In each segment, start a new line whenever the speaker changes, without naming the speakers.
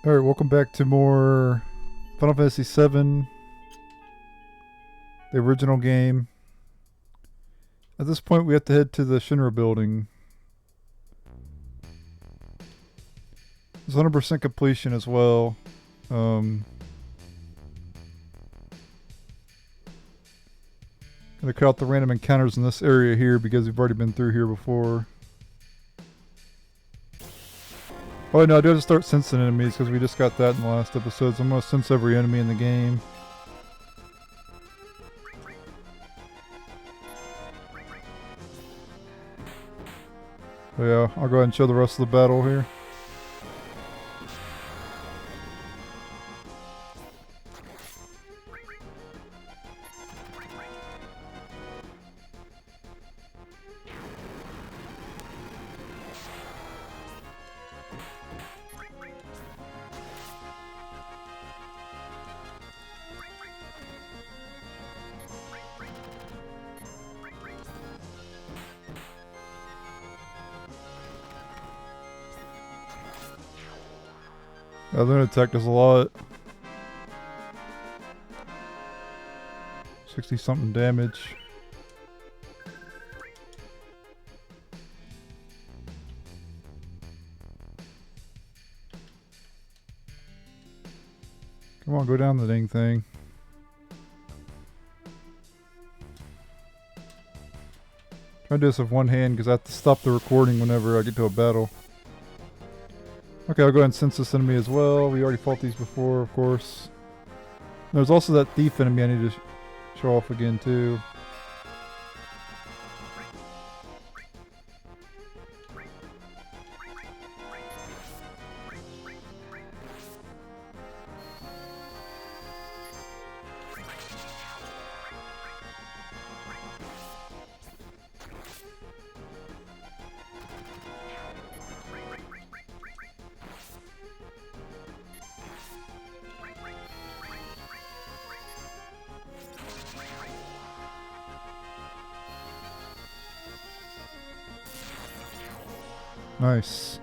Alright, welcome back to more Final Fantasy VII, the original game. At this point, we have to head to the Shinra Building. It's 100% completion as well. Gonna cut out the random encounters in this area here because we've already been through here before. Oh no, I do have to start sensing enemies because we just got that in the last episode, so I'm going to sense every enemy in the game. So yeah, I'll go ahead and show the rest of the battle here. Lunar attack does a lot. 60 something damage. Come on, go down the dang thing. Try to do this with one hand because I have to stop the recording whenever I get to a battle. Okay, I'll go ahead and sense this enemy as well. We already fought these before, of course. There's also that thief enemy I need to show off again, too. Nice.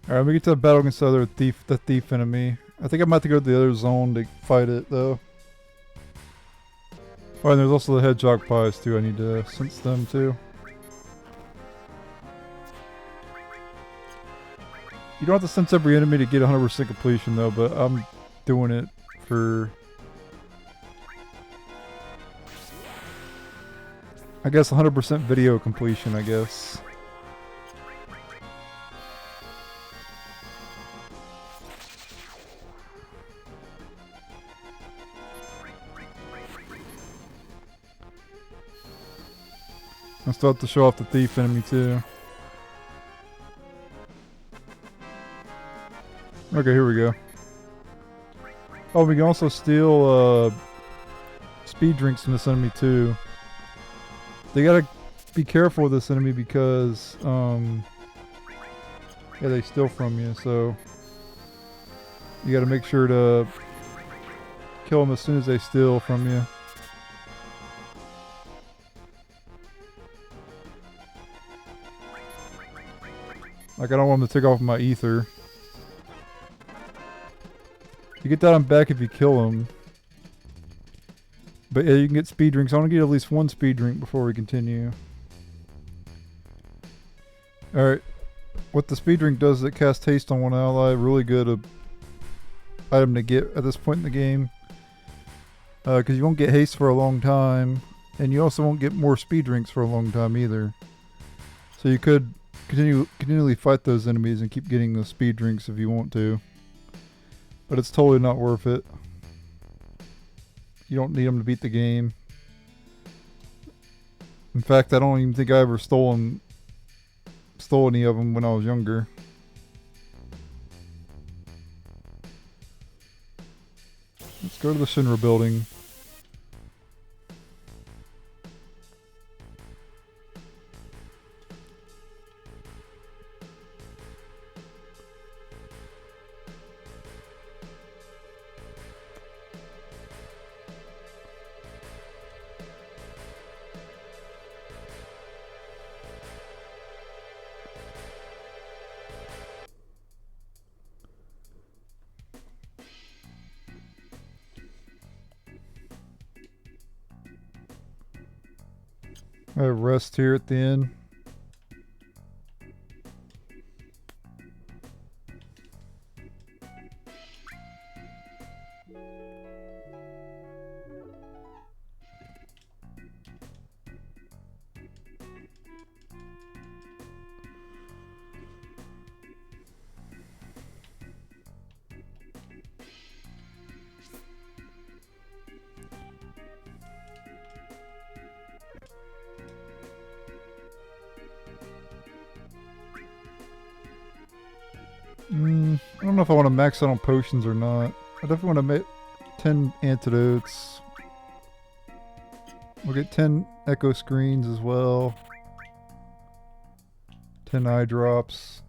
Alright, let me get to the battle against the thief enemy. I think I might have to go to the other zone to fight it, though. Oh, and there's also the hedgehog pies, too. I need to sense them, too. You don't have to sense every enemy to get 100% completion though, but I'm doing it for, I guess, 100% video completion, I guess. I still have to show off the thief enemy too. Okay, here we go. Oh, we can also steal speed drinks from this enemy too. They gotta be careful with this enemy because yeah, they steal from you, so you gotta make sure to kill them as soon as they steal from you. Like, I don't want them to take off my ether. You get that on back if you kill him. But yeah, you can get speed drinks. I want to get at least one speed drink before we continue. Alright. What the speed drink does is it casts haste on one ally. Really good item to get at this point in the game. Because you won't get haste for a long time. And you also won't get more speed drinks for a long time either. So you could continually fight those enemies and keep getting the speed drinks if you want to. But it's totally not worth it. You don't need them to beat the game. In fact, I don't even think I ever stole any of them when I was younger. Let's go to the Shinra Building. I rest here at the end. I don't know if I want to max out on potions or not. I definitely want to make 10 antidotes. We'll get 10 echo screens as well. 10 eye drops.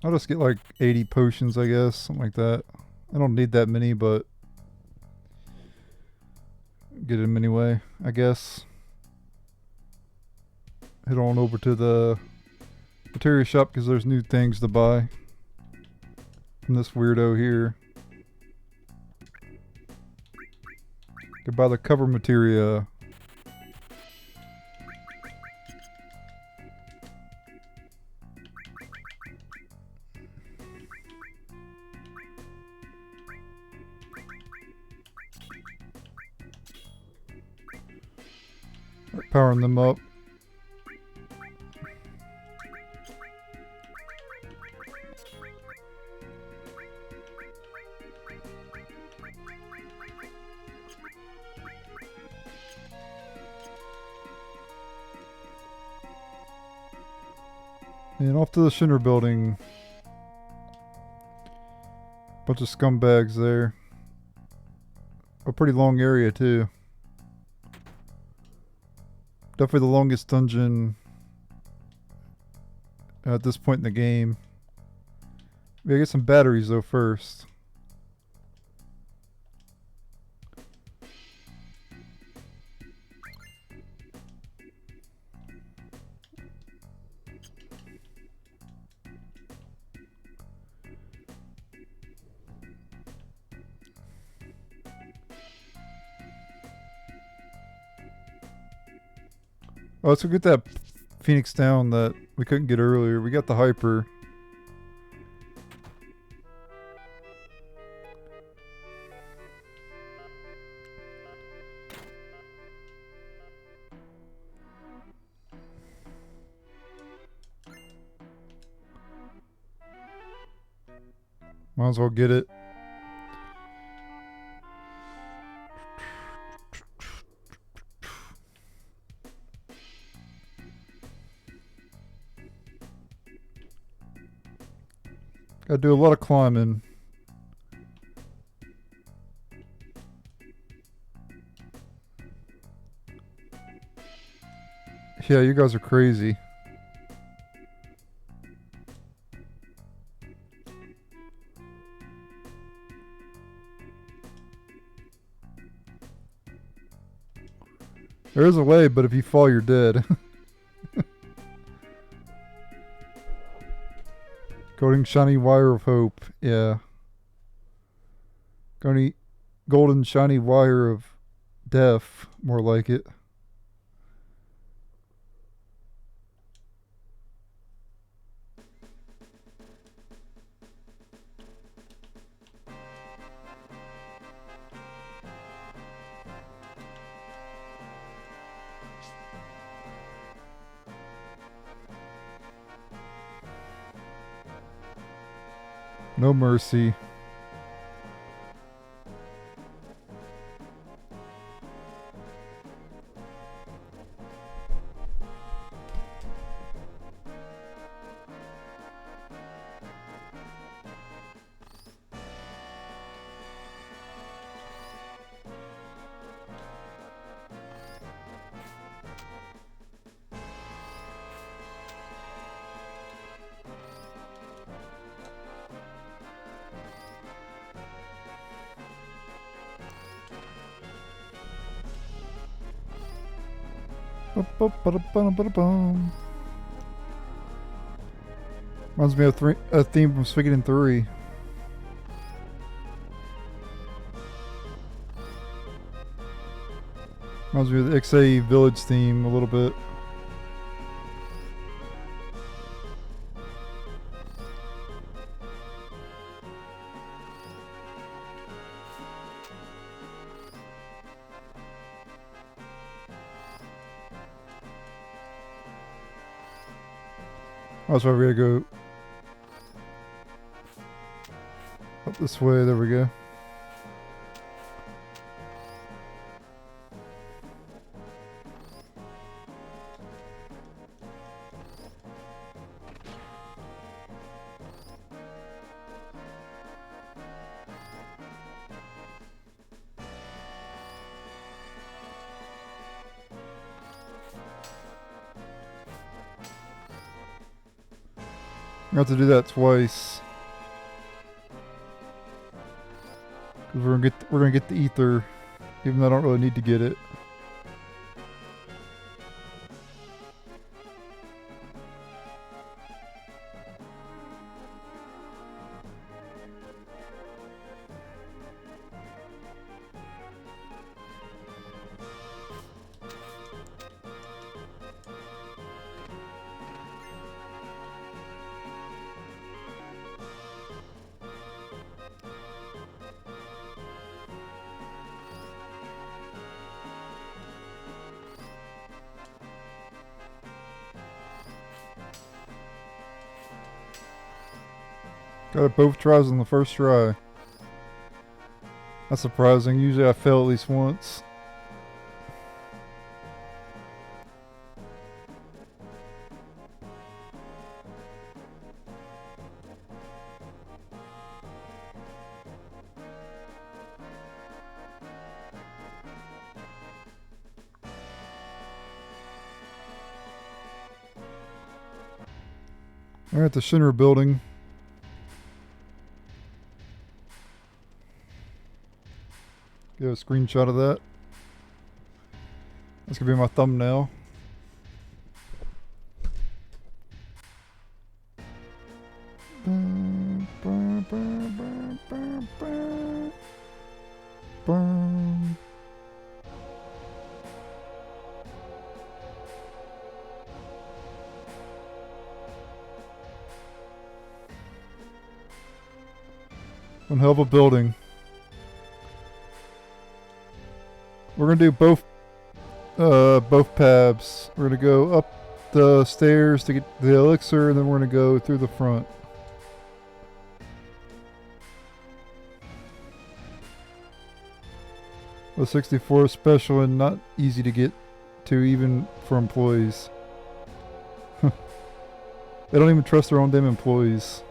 I'll just get like 80 potions, I guess. Something like that. I don't need that many, but get them anyway, I guess. Head on over to the materia shop because there's new things to buy from this weirdo here. Could buy the cover materia. Powering them up. And off to the Shinra Building. Bunch of scumbags there. A pretty long area too. Definitely the longest dungeon at this point in the game. We gotta get some batteries though first. Oh, let's go get that Phoenix down that we couldn't get earlier. We got the hyper. Might as well get it. Gotta do a lot of climbing. Yeah, you guys are crazy. There is a way, but if you fall, you're dead. Golden shiny wire of hope. Yeah. Golden shiny wire of death. More like it. No mercy. Reminds me of a theme from Suikoden 3. Reminds me of the XA Village theme a little bit. That's why we gotta go up this way. There we go. I have to do that twice. Cause we're gonna get the ether, even though I don't really need to get it. Got it both tries on the first try. That's surprising. Usually I fail at least once. We're at the Shinra Building. Get a screenshot of that. That's gonna be my thumbnail. One hell of a building. We're gonna do both paths. We're gonna go up the stairs to get the elixir, and then we're gonna go through the front. The 64 is special and not easy to get to, even for employees. They don't even trust their own damn employees.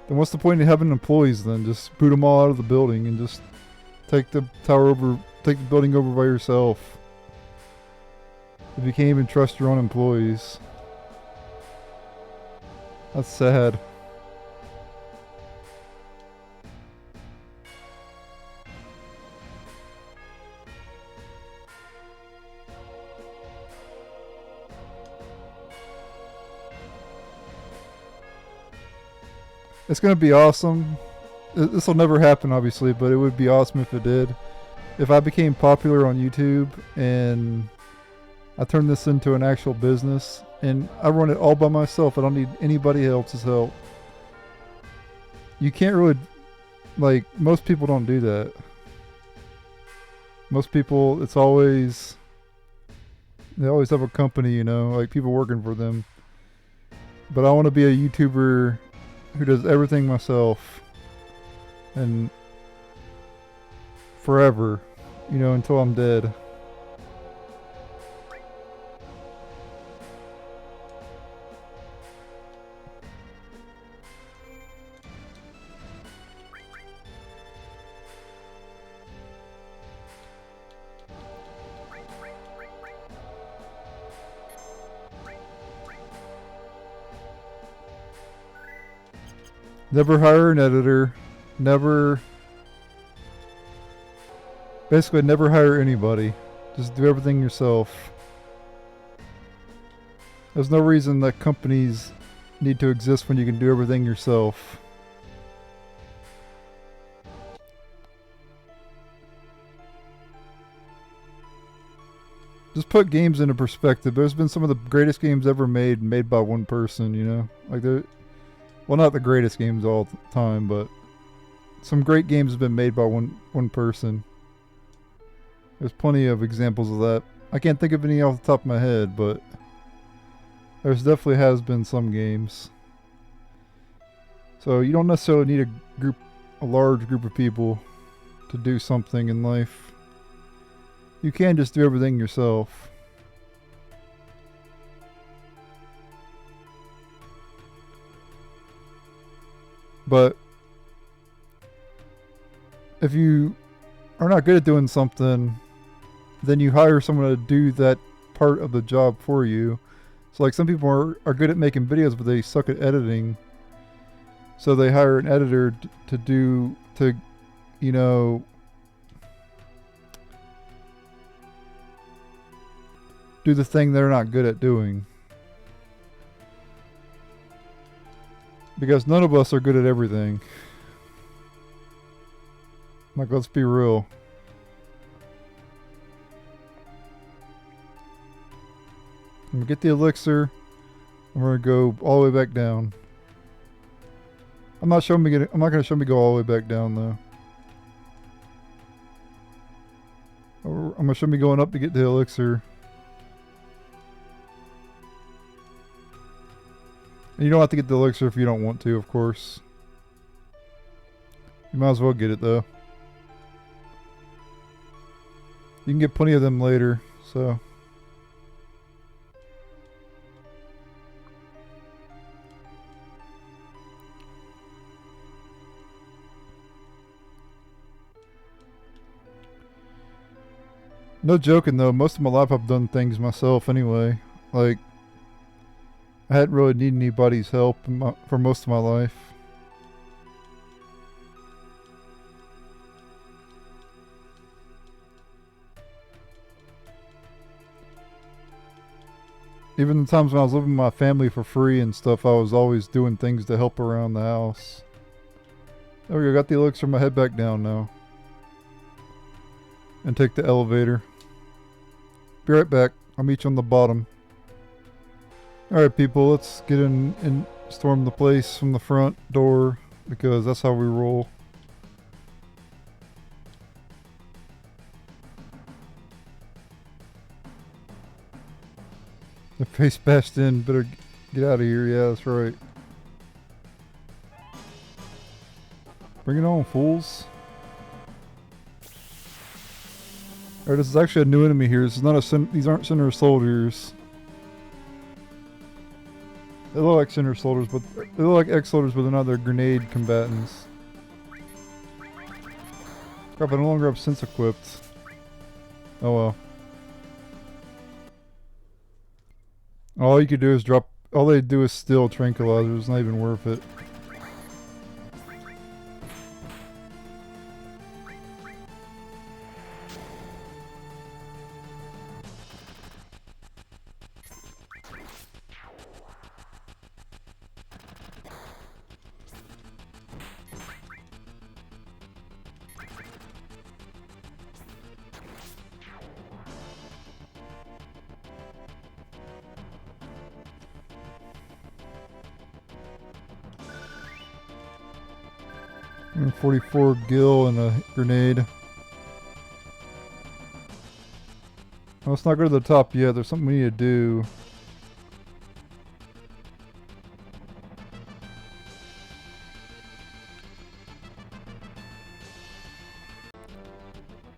Then what's the point of having employees then? Just boot them all out of the building and just take the tower over, take the building over by yourself. If you can't even trust your own employees. That's sad. It's gonna be awesome. This will never happen, obviously, but it would be awesome if it did. If I became popular on YouTube and I turned this into an actual business and I run it all by myself, I don't need anybody else's help. You can't really, like, most people don't do that. Most people, it's always, they always have a company, you know, like people working for them. But I want to be a YouTuber who does everything myself. And forever, you know, until I'm dead. Never hire an editor. Basically never hire anybody. Just do everything yourself. There's no reason that companies need to exist when you can do everything yourself. just put games into perspective. There's been some of the greatest games ever made by one person, you know? Like, well, not the greatest games all the time, but some great games have been made by one person. There's plenty of examples of that. I can't think of any off the top of my head, but there's definitely has been some games. So you don't necessarily need a large group of people to do something in life. You can just do everything yourself. But if you are not good at doing something, then you hire someone to do that part of the job for you. So like some people are good at making videos, but they suck at editing. So they hire an editor to you know, do the thing they're not good at doing. Because none of us are good at everything. Like, let's be real. I'm gonna get the elixir. I'm gonna go all the way back down. I'm not gonna show me go all the way back down though. I'm gonna show me going up to get the elixir. And you don't have to get the elixir if you don't want to, of course. You might as well get it though. You can get plenty of them later, so. No joking though, most of my life I've done things myself anyway. Like, I hadn't really needed anybody's help for most of my life. Even the times when I was living with my family for free and stuff, I was always doing things to help around the house. There we go, got the elixir, my head back down now. And take the elevator. Be right back. I'll meet you on the bottom. Alright people, let's get in and storm the place from the front door, because that's how we roll. The face bashed in, better get out of here, yeah that's right. Bring it on, fools. Alright, this is actually a new enemy here. This is not these aren't Shinra soldiers. They look like Shinra soldiers, but they look like ex-soldiers, but they're not. They're grenade combatants. Crap, I no longer have sense equipped. Oh well. All you could do is drop. All they do is steal tranquilizers. It's not even worth it. And 44 gil and a grenade. Oh, let's not go to the top yet. There's something we need to do.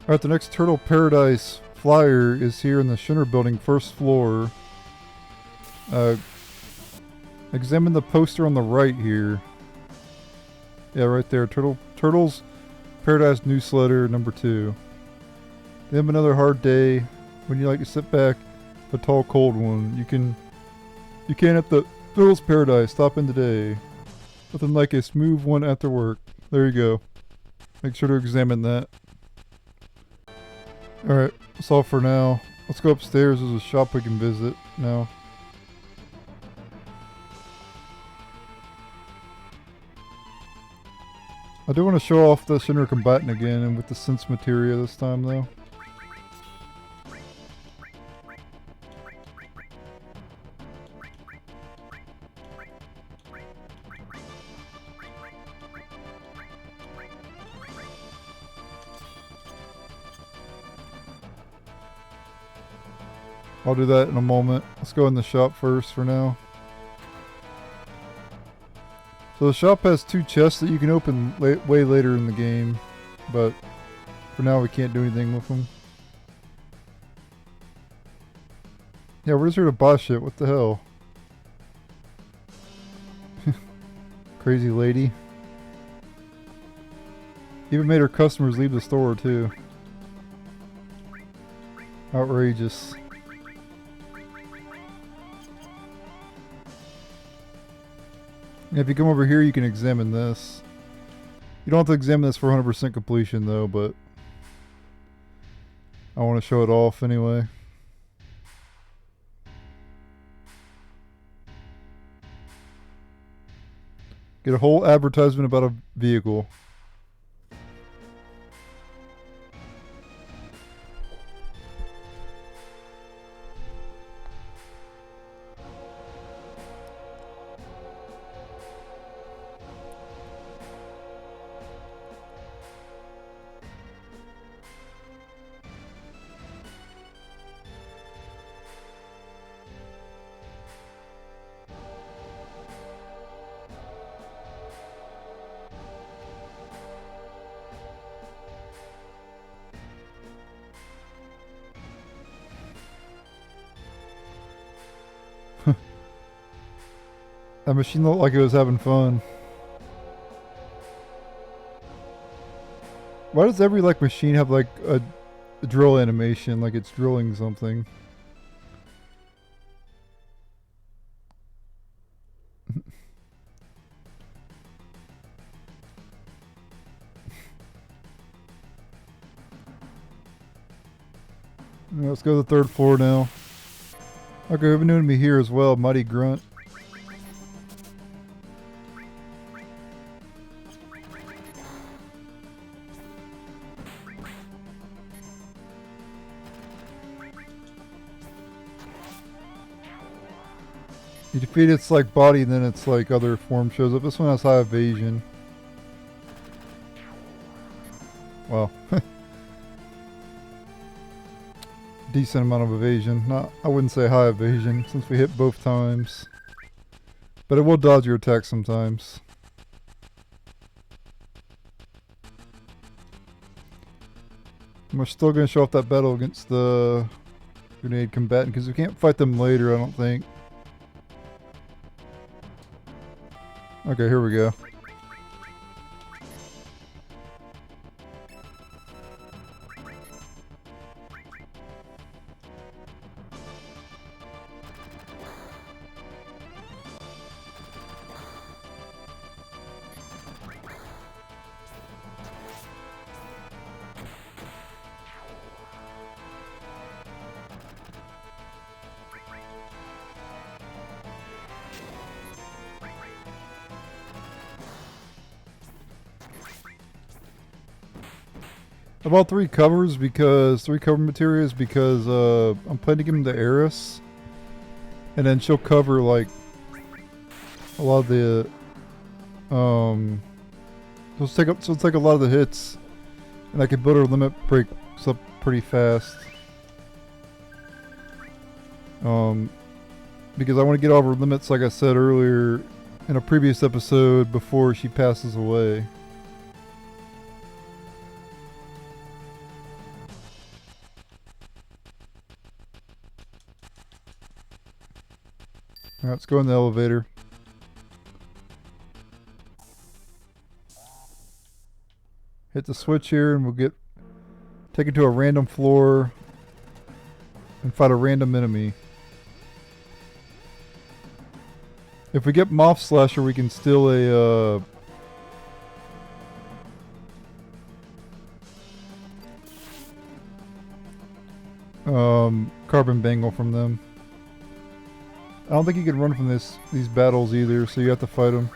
Alright, the next Turtle Paradise flyer is here in the Shinra Building, first floor. Examine the poster on the right here. Yeah, right there. Turtles Paradise Newsletter number 2. They have another hard day. When you like to sit back, a tall cold one. You can at the Turtles Paradise. Stop in today. Nothing like a smooth one after work. There you go. Make sure to examine that. Alright, that's all for now. Let's go upstairs. There's a shop we can visit now. I do want to show off the Shinra Combatant again, and with the sense materia this time though. I'll do that in a moment. Let's go in the shop first for now. So the shop has 2 chests that you can open way later in the game, but for now we can't do anything with them. Yeah, we're just here to buy shit. What the hell? Crazy lady. Even made her customers leave the store too. Outrageous. And if you come over here, you can examine this. You don't have to examine this for 100% completion though, but I want to show it off anyway. Get a whole advertisement about a vehicle. That machine looked like it was having fun. Why does every like machine have like a drill animation, like it's drilling something? Let's go to the 3rd floor now. Okay, we have an enemy here as well, Mighty Grunt. You defeat its like body and then its like other form shows up. This one has high evasion. Well, decent amount of evasion. Not, I wouldn't say high evasion since we hit both times. But it will dodge your attack sometimes. We're still going to show off that battle against the grenade combatant because we can't fight them later, I don't think. Okay, here we go. I bought 3 covers because 3 cover materials because I'm planning to give them to Eris, and then she'll cover like a lot of the she'll take a lot of the hits, and I can build her limit breaks up pretty fast. Because I want to get all of her limits, like I said earlier in a previous episode, before she passes away. Alright, let's go in the elevator. Hit the switch here and we'll get taken to a random floor and fight a random enemy. If we get Moth Slasher, we can steal a carbon bangle from them. I don't think you can run from these battles either, so you have to fight them.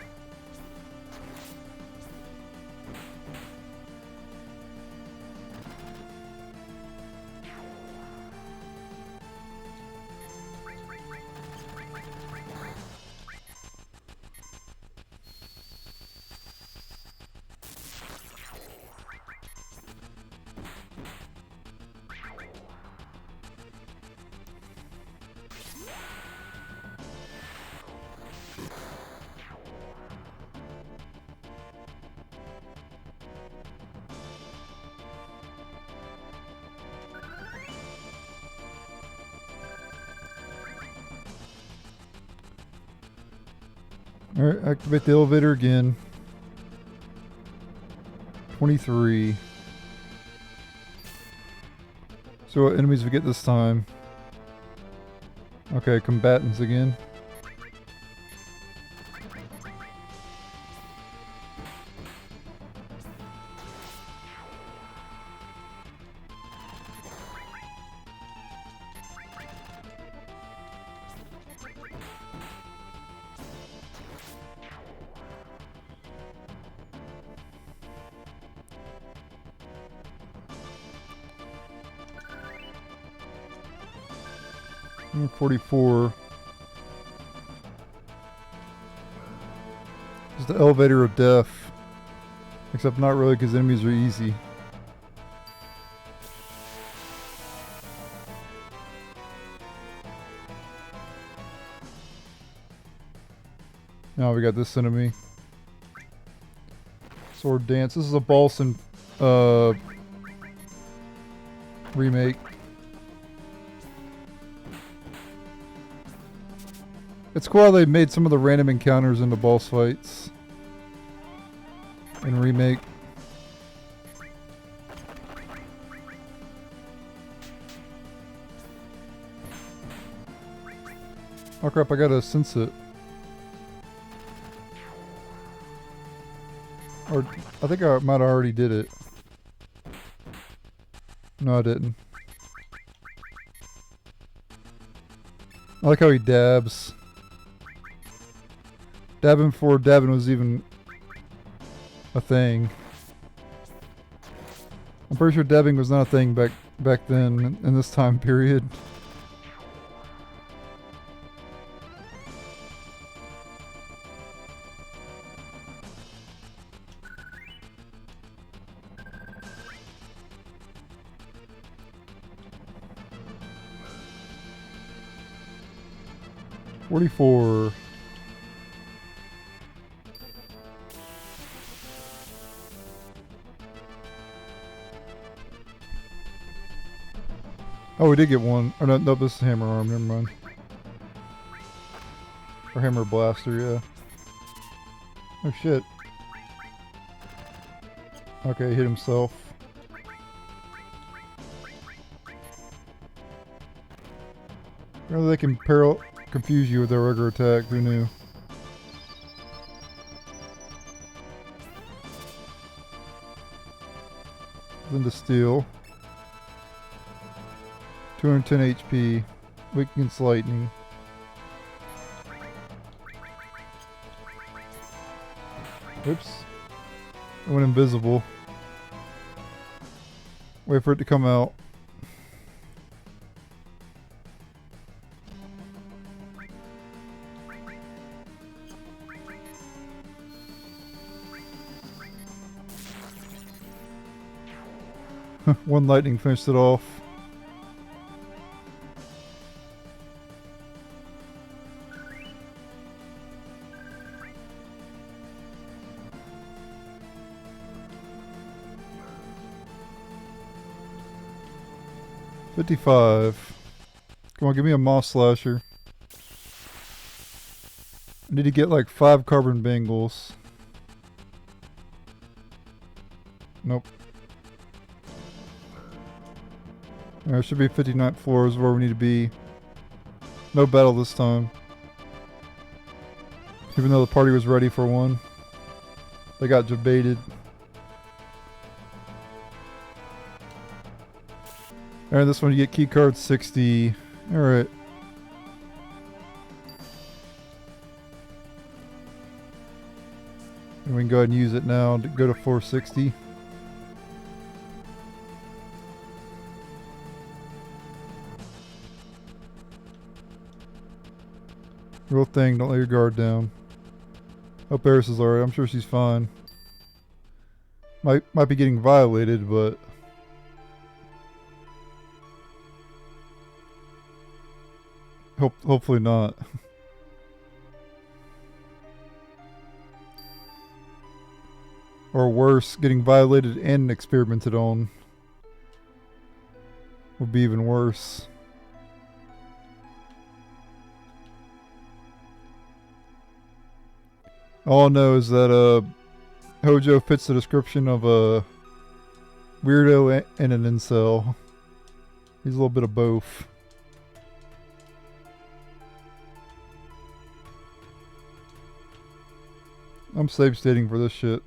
Alright, activate the elevator again. 23. So what enemies we get this time? Okay, combatants again. Number 44. It's the elevator of death. Except not really, because enemies are easy. Now we got this enemy. Sword Dance. This is a Balsan remake. It's cool how they made some of the random encounters into boss fights in remake. Oh crap, I gotta sense it. Or, I think I might have already did it. No, I didn't. I like how he dabs. Dabbing before dabbing was even a thing. I'm pretty sure dabbing was not a thing back then in this time period. $44. Oh, we did get one. Or no, this is Hammer Arm, never mind. Or Hammer Blaster, yeah. Oh shit. Okay, he hit himself. Apparently they can confuse you with their regular attack, who knew? Then to steel. 210 HP. Weak against lightning. Oops. I went invisible. Wait for it to come out. One lightning finished it off. $55. Come on, give me a Moss Slasher. I need to get like 5 carbon bangles. Nope. There should be 59th floors where we need to be. No battle this time. Even though the party was ready for one. They got debated. Alright, this one you get key card 60. Alright. And we can go ahead and use it now to go to 460. Real thing, don't let your guard down. Hope Eris is alright, I'm sure she's fine. Might be getting violated, but hopefully not. Or worse, getting violated and experimented on would be even worse. All I know is that Hojo fits the description of a weirdo and an incel. He's a little bit of both. I'm save stating for this shit.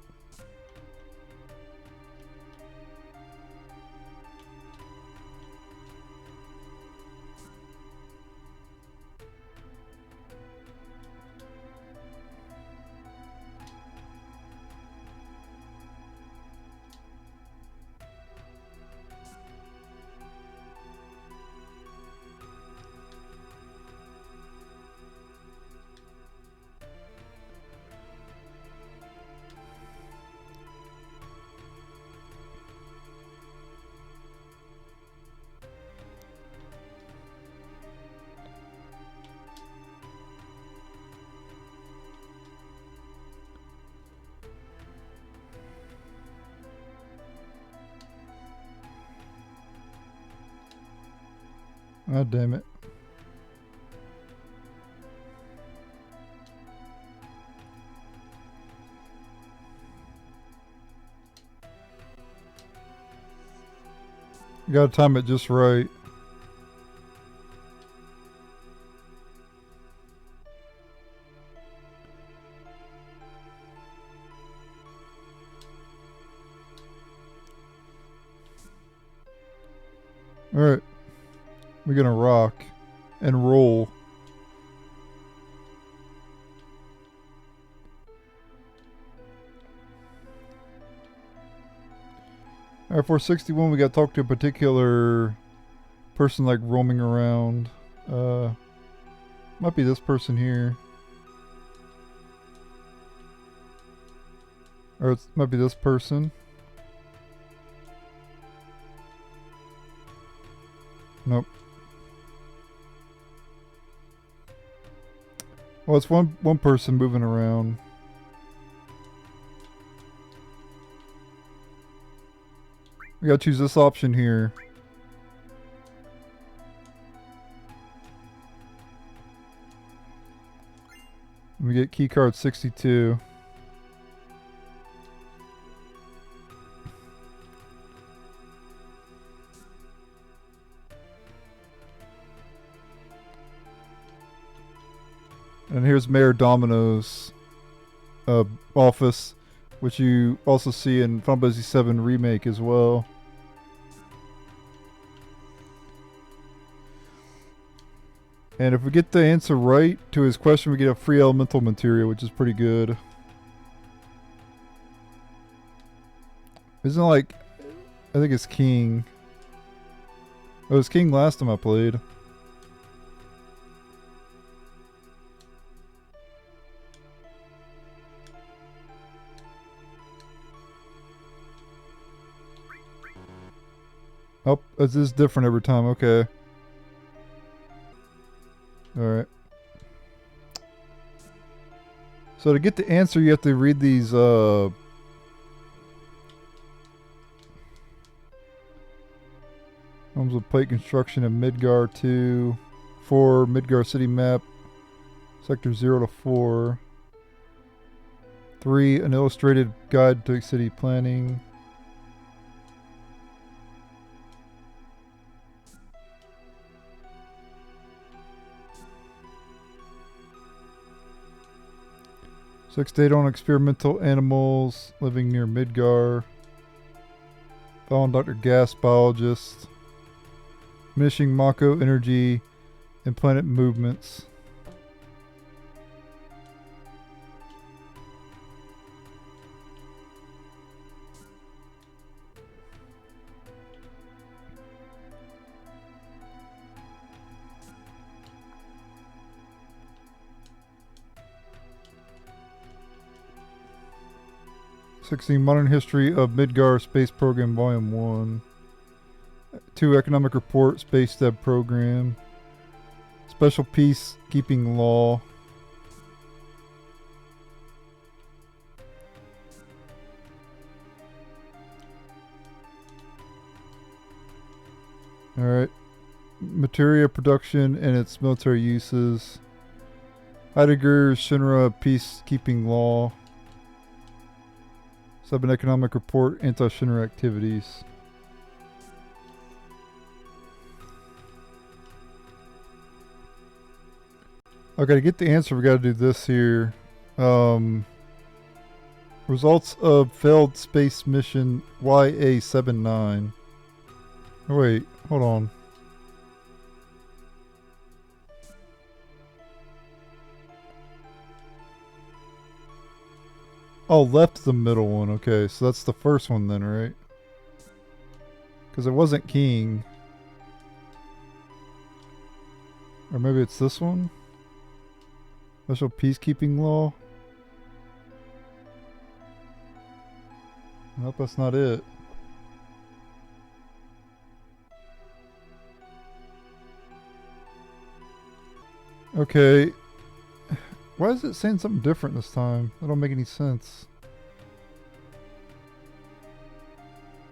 God damn it. You gotta time it just right. Alright. We're gonna rock and roll. Alright, 461, we gotta talk to a particular person like roaming around. Might be this person here. Or it might be this person. Nope. Well, it's one person moving around. We gotta choose this option here. We get keycard 62. And here's Mayor Domino's office, which you also see in Final Fantasy 7 Remake as well. And if we get the answer right to his question, we get a free elemental material, which is pretty good. Isn't it like... I think it's King. Oh, it was King last time I played. Oh, this is different every time, okay. Alright. So to get the answer, you have to read these, Homes of Plate Construction in Midgar 2, 4, Midgar City Map, Sector 0 to 4, 3, An Illustrated Guide to City Planning, 6 data on experimental animals living near Midgar. Following Dr. Gas biologist. Diminishing Mako energy and planet movements. Modern History of Midgar Space Program Volume 1. 2 Economic Report Space Dev Program. Special Peacekeeping Law. Alright. Materia production and its military uses. Heidegger's Shinra Peacekeeping Law. Sub-economic report, anti-Shinra activities. Okay, to get the answer, we gotta do this here. Results of failed space mission YA79. Oh, wait, hold on. Oh, left's the middle one. Okay, so that's the first one then, right? Because it wasn't king. Or maybe it's this one? Special peacekeeping law? Nope, that's not it. Okay. Why is it saying something different this time? That don't make any sense.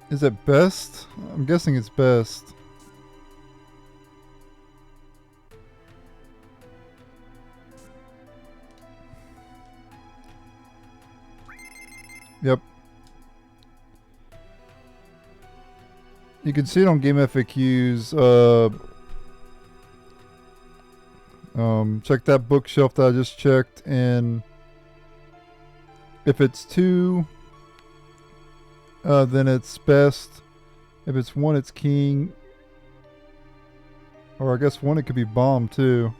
Is it best? I'm guessing it's best. Yep. You can see it on Game FAQs. Check that bookshelf that I just checked, and if it's 2, then it's best. If it's 1, it's king. Or I guess 1, it could be bomb too.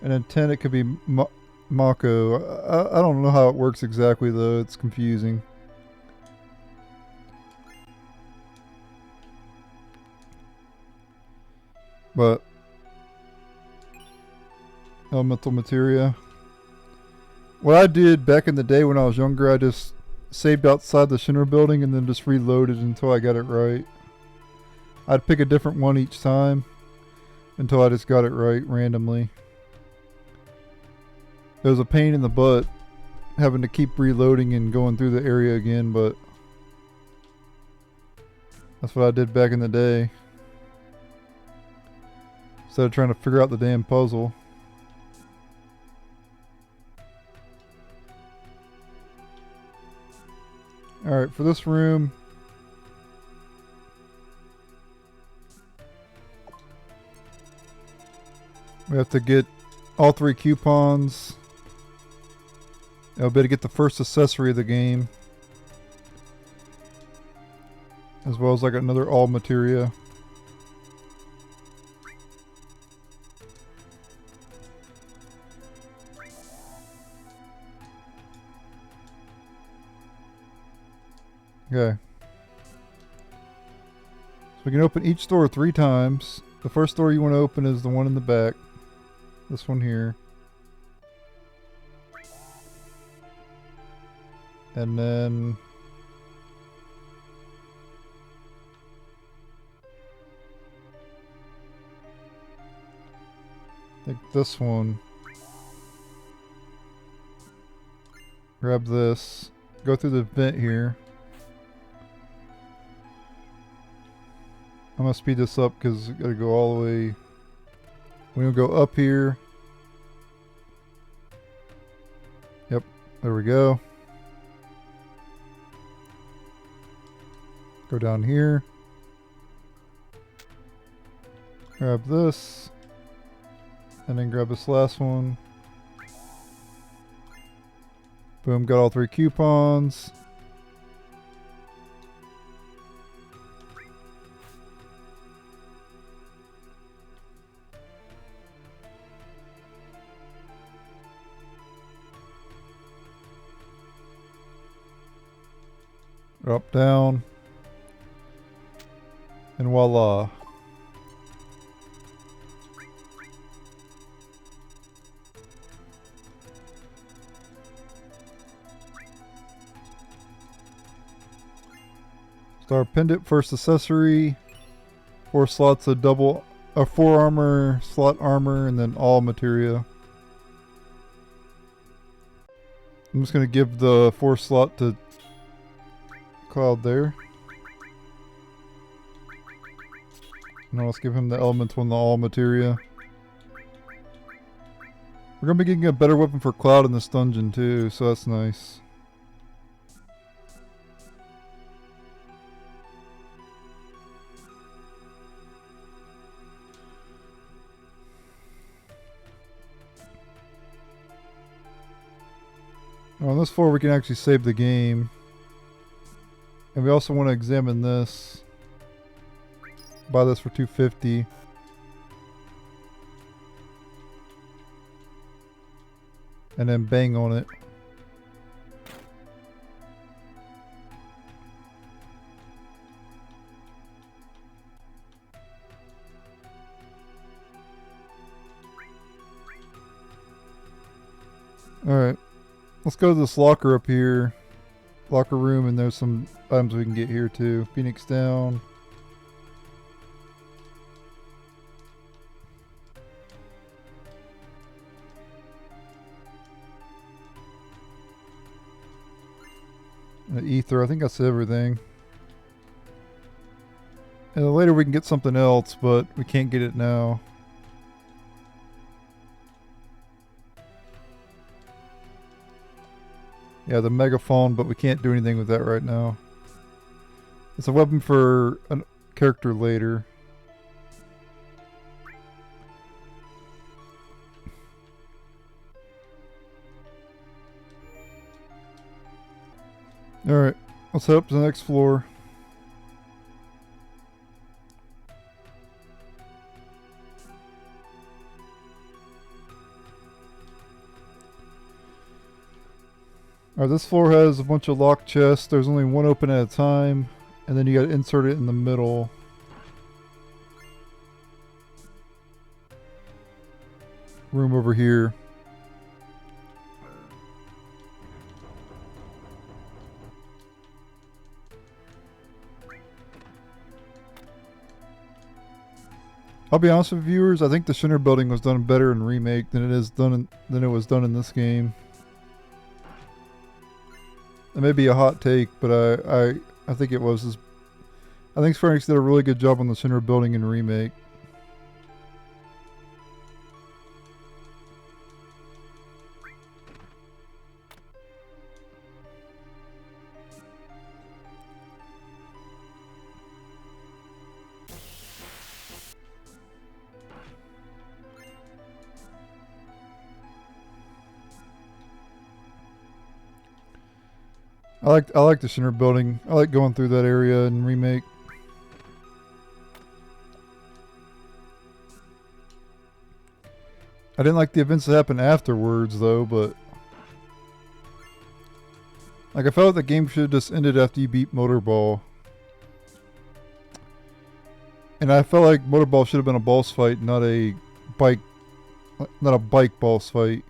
And then 10, it could be Mako. I don't know how it works exactly though. It's confusing. But elemental materia. What I did back in the day when I was younger, I just saved outside the Shinra building and then just reloaded until I got it right. I'd pick a different one each time until I just got it right randomly. It was a pain in the butt having to keep reloading and going through the area again, but that's what I did back in the day. Instead of trying to figure out the damn puzzle. Alright, for this room, we have to get all 3 coupons. I'll be able to get the first accessory of the game. As well as like another all materia. Okay. So we can open each door 3 times. The first door you want to open is the one in the back. This one here. And then I think this one. Grab this. Go through the vent here. I'm gonna speed this up because gotta go all the way. We're gonna go up here. Yep, there we go. Go down here. Grab this. And then grab this last one. Boom, got all 3 coupons. Up, down. And voila. Star pendant, first accessory. 4 slots of 4 armor, slot armor, and then all materia. I'm just gonna give the 4 slot to Cloud there. Now let's give him the elemental and the all materia. We're gonna be getting a better weapon for Cloud in this dungeon too, so that's nice. On this floor we can actually save the game. And we also want to examine this. Buy this for $250. And then bang on it. Alright. Let's go to this locker up here. Locker room, and there's some items we can get here too. Phoenix down. Ether, I think that's everything. And then later we can get something else, but we can't get it now. Yeah, the megaphone, but we can't do anything with that right now. It's a weapon for a character later. Alright, let's head up to the next floor. Alright, this floor has a bunch of locked chests. There's only one open at a time, and then you gotta insert it in the middle. Room over here. I'll be honest with viewers, I think the Shinra Building was done better in Remake than it was done in this game. It may be a hot take, but I think it was. I think Square Enix did a really good job on the Shinra Building in Remake. I like the Shinra Building. I like going through that area in Remake. I didn't like the events that happened afterwards though, but like I felt like the game should have just ended after you beat Motorball. And I felt like Motorball should have been a boss fight, not a bike boss fight.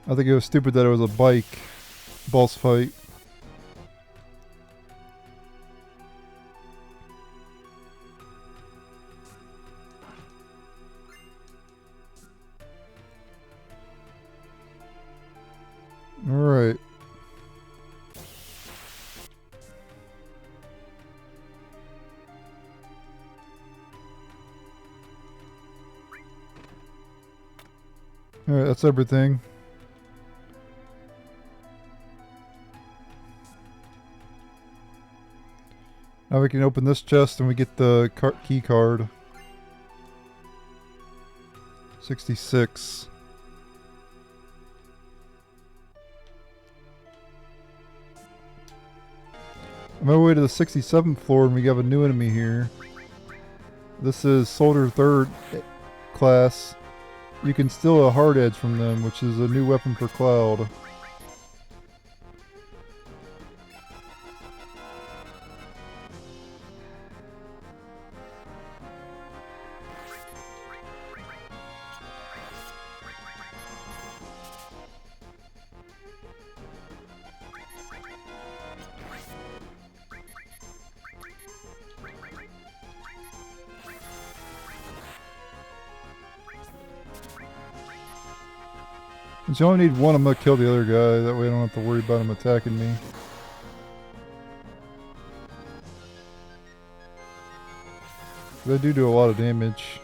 I think it was stupid that it was a bike boss fight. Alright. Alright, that's everything. Now we can open this chest and we get the key card. 66. I'm on my way to the 67th floor and we have a new enemy here. This is Soldier 3rd class. You can steal a hard edge from them, which is a new weapon for Cloud. Since you only need one, I'm gonna kill the other guy. That way I don't have to worry about him attacking me. They do a lot of damage.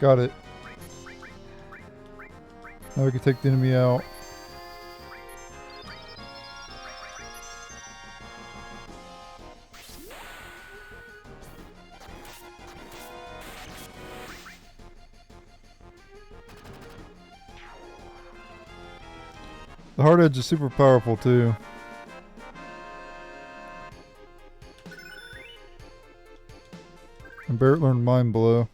Got it. Now we can take the enemy out. The hard edge is super powerful too. And Barrett learned Mind Blow.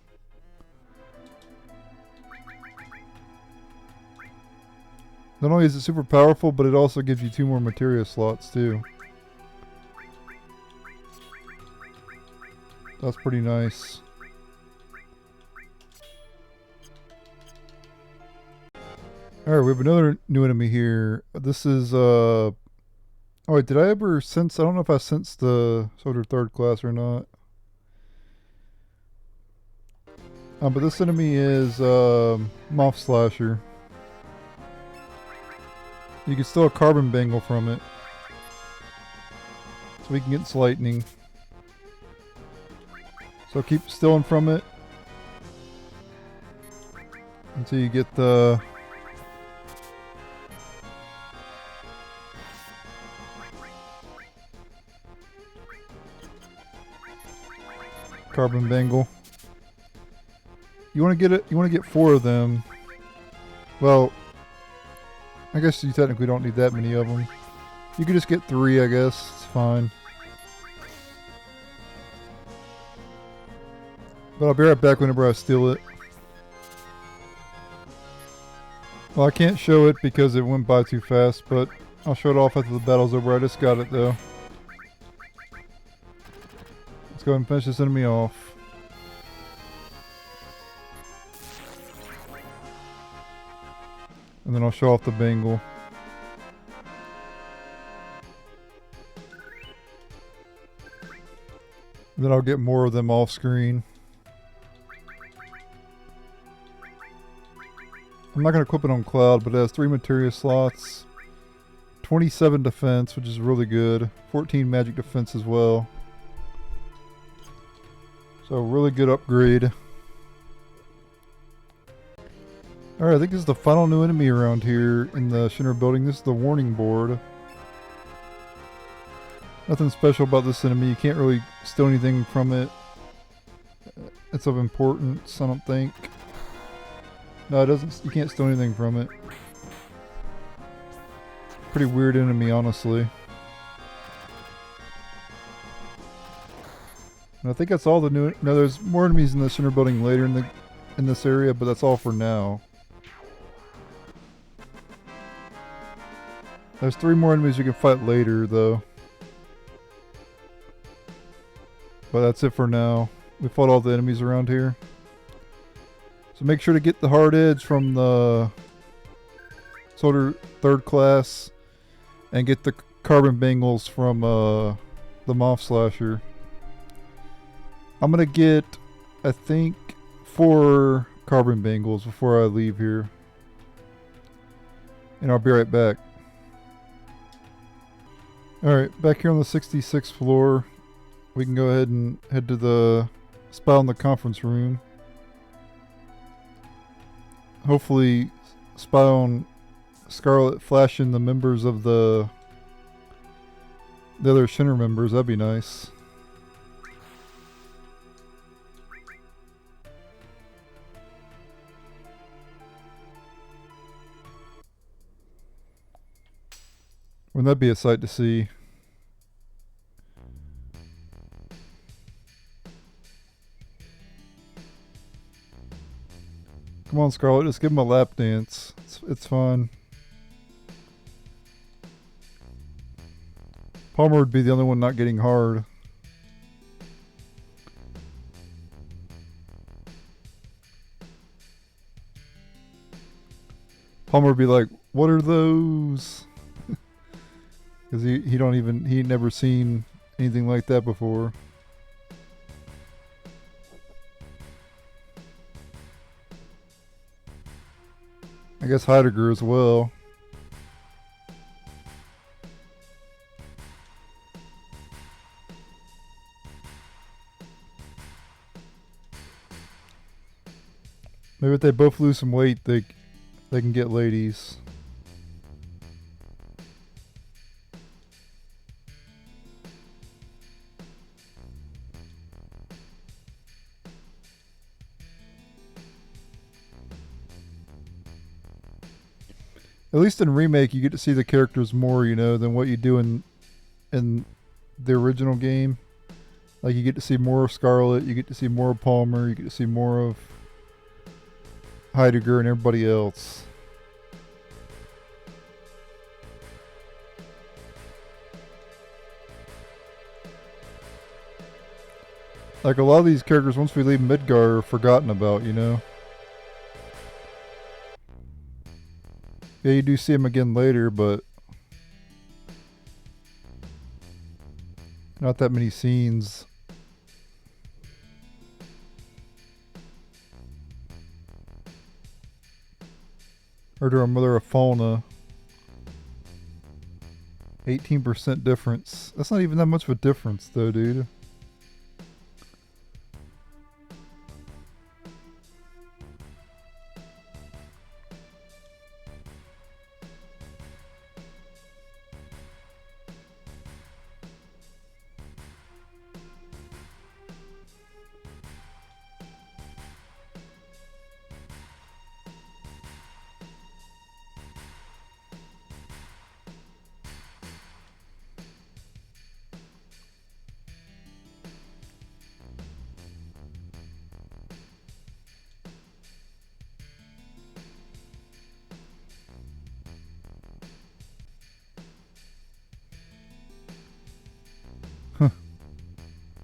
Not only is it super powerful, but it also gives you 2 more materia slots too. That's pretty nice. Alright, we have another new enemy here. This is, oh wait, did I ever sense, I don't know if I sensed the Soldier 3rd class or not. But this enemy is, Moth Slasher. You can steal a carbon bangle from it. So we can get its lightning. So keep stealing from it until you get the carbon bangle. You want to get it. You want to get 4 of them. Well, I guess you technically don't need that many of them. You can just get 3, I guess. It's fine. But I'll be right back whenever I steal it. Well, I can't show it because it went by too fast, but I'll show it off after the battle's over. I just got it though. Let's go ahead and finish this enemy off. And then I'll show off the bangle. Then I'll get more of them off screen. I'm not going to equip it on Cloud, but it has 3 materia slots. 27 defense, which is really good. 14 magic defense as well. So really good upgrade. Alright, I think this is the final new enemy around here in the Shinra Building. This is the warning board. Nothing special about this enemy. You can't really steal anything from it. It's of importance, I don't think. No, it doesn't. You can't steal anything from it. Pretty weird enemy, honestly. And I think that's all the new. No, there's more enemies in the Shinra Building later in this area, but that's all for now. There's 3 more enemies you can fight later, though. But that's it for now. We fought all the enemies around here. So make sure to get the hard edge from the Soldier 3rd class. And get the carbon bangles from the Moth Slasher. I'm going to get, I think, 4 carbon bangles before I leave here. And I'll be right back. Alright, back here on the 66th floor. We can go ahead and head to the spot in the conference room. Hopefully spy on Scarlet flashing the members of the other Shinra members. That'd be nice. Wouldn't that be a sight to see? Come on, Scarlet, just give him a lap dance. It's fun. Palmer would be the only one not getting hard. Palmer would be like, "What are those?" Because he never seen anything like that before. I guess Heidegger as well. Maybe if they both lose some weight, they can get ladies. At least in remake, you get to see the characters more, you know, than what you do in the original game. Like you get to see more of Scarlet, you get to see more of Palmer, you get to see more of Heidegger and everybody else. Like a lot of these characters, once we leave Midgar, are forgotten about, you know? Yeah, you do see them again later, but not that many scenes. Or to our mother of Fauna. 18% difference. That's not even that much of a difference, though, dude.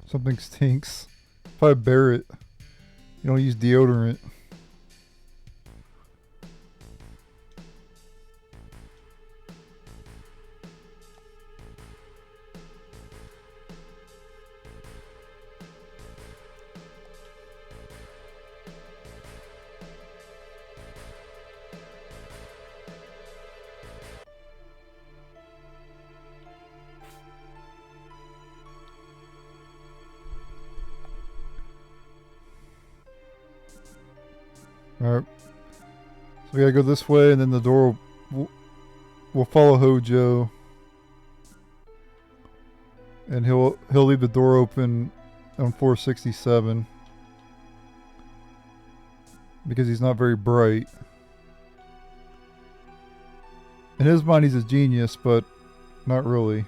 Something stinks. If I bear it, you don't use deodorant. Alright. So we gotta go this way, and then the door will follow Hojo. And he'll leave the door open on 467. Because he's not very bright. In his mind he's a genius, but not really.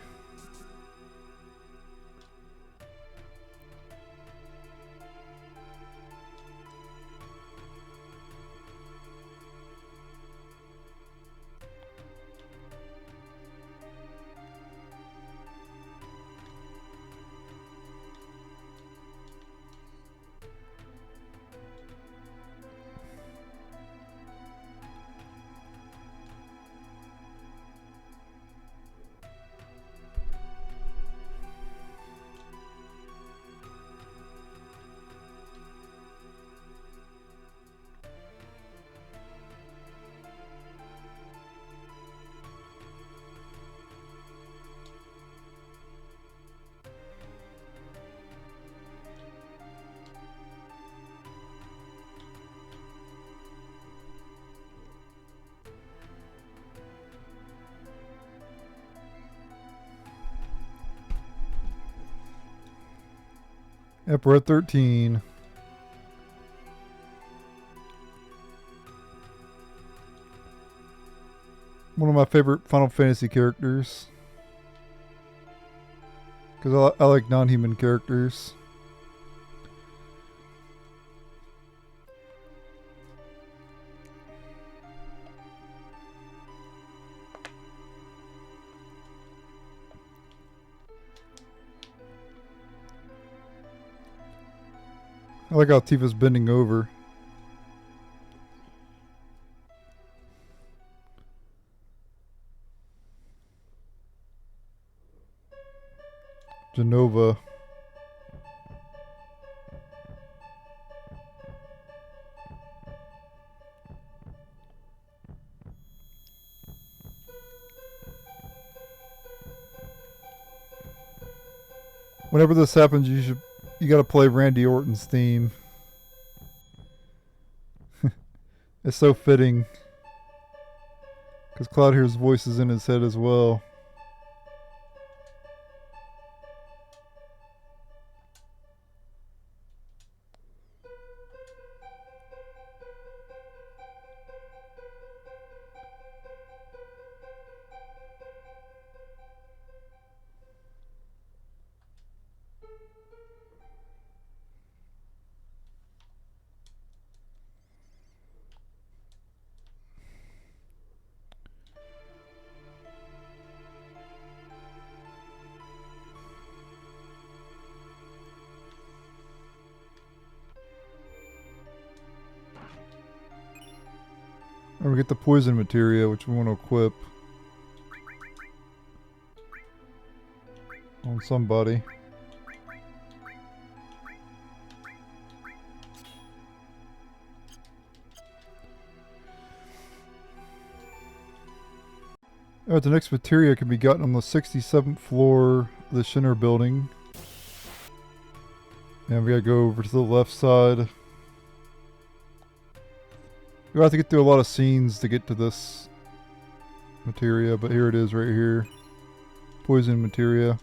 Yep, we're at 13. One of my favorite Final Fantasy characters. Because I like non-human characters. I like how Tifa's bending over. Genova. Whenever this happens, you gotta play Randy Orton's theme. It's so fitting. Because Cloud hears voices in his head as well. And we get the poison materia, which we want to equip on somebody. Alright, the next materia can be gotten on the 67th floor of the Shinra Building. And we gotta go over to the left side. You'll have to get through a lot of scenes to get to this materia, but here it is right here. Poison materia.